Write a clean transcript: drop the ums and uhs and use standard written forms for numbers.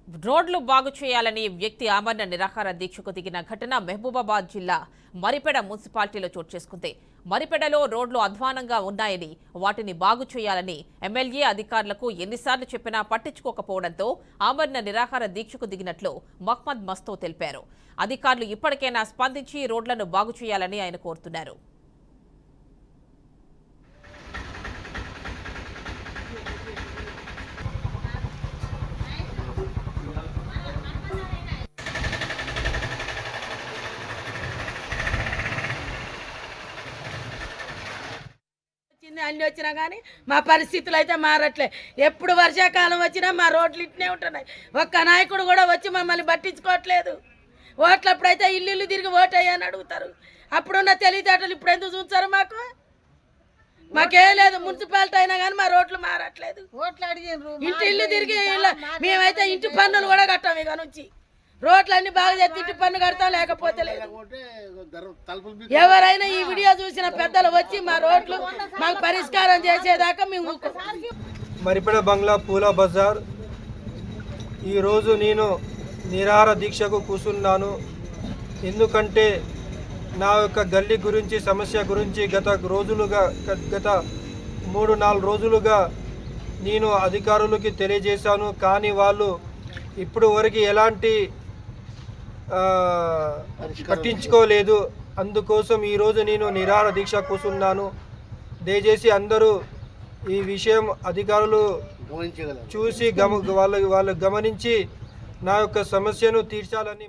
రోడ్లు బాగు చేయాలని వ్యక్తి ఆమరణ నిరాహార దీక్షకు దిగిన ఘటన మహబూబాబాద్ జిల్లా మరిపెడ మున్సిపాలిటీలో చోటు చేసుకుంది. మరిపెడలో రోడ్లు అధ్వానంగా ఉన్నాయని, వాటిని బాగు చేయాలని ఎమ్మెల్యే అధికారులకు ఎన్నిసార్లు చెప్పినా పట్టించుకోకపోవడంతో ఆమరణ నిరాహార దీక్షకు దిగినట్లు మహ్మద్ మస్తో తెలిపారు. అధికారులు ఇప్పటికైనా స్పందించి రోడ్లను బాగు చేయాలని ఆయన కోరుతున్నారు. అన్ని వచ్చినా కానీ మా పరిస్థితులు అయితే మారట్లే. ఎప్పుడు వర్షాకాలం వచ్చినా మా రోడ్లు ఇట్నే ఉంటున్నాయి. ఒక్క నాయకుడు కూడా వచ్చి మమ్మల్ని పట్టించుకోవట్లేదు. ఓట్లప్పుడైతే ఇల్లు తిరిగి ఓటయ్యని అడుగుతారు. అప్పుడున్న తెలివితేటలు ఇప్పుడు ఎందుకు చూస్తారు? మాకేం లేదు. మున్సిపాలిటీ అయినా కానీ మా రోడ్లు మారట్లేదు. ఇంటి ఇల్లు తిరిగి మేమైతే ఇంటి పన్నులు కూడా కట్టాం. ఇక నుంచి రోడ్లన్నీ బాగా చేసి ఇంటి పన్ను కడతాం, లేకపోతే లేదు. ఎవరైనా ఈ వీడియో చూసిన పెద్దలు వచ్చి మా రోడ్లు మాకు పరిష్కారం చేసేదాకా మేము. మరిపెడ బంగ్లా పూల బజార్ ఈరోజు నేను నిరాహార దీక్షకు కూర్చున్నాను. ఎందుకంటే నా యొక్క గల్లీ గురించి, సమస్య గురించి గత 3-4 రోజులుగా నేను అధికారులకి తెలియజేశాను. కానీ వాళ్ళు ఇప్పుడు వరకు ఎలాంటి పట్టించుకోలేదు. అందుకోసం ఈరోజు నేను నిరాహార దీక్ష కూర్చున్నాను. దయచేసి అందరూ ఈ విషయం అధికారులు చూసి వాళ్ళు గమనించి నా యొక్క సమస్యను తీర్చాలని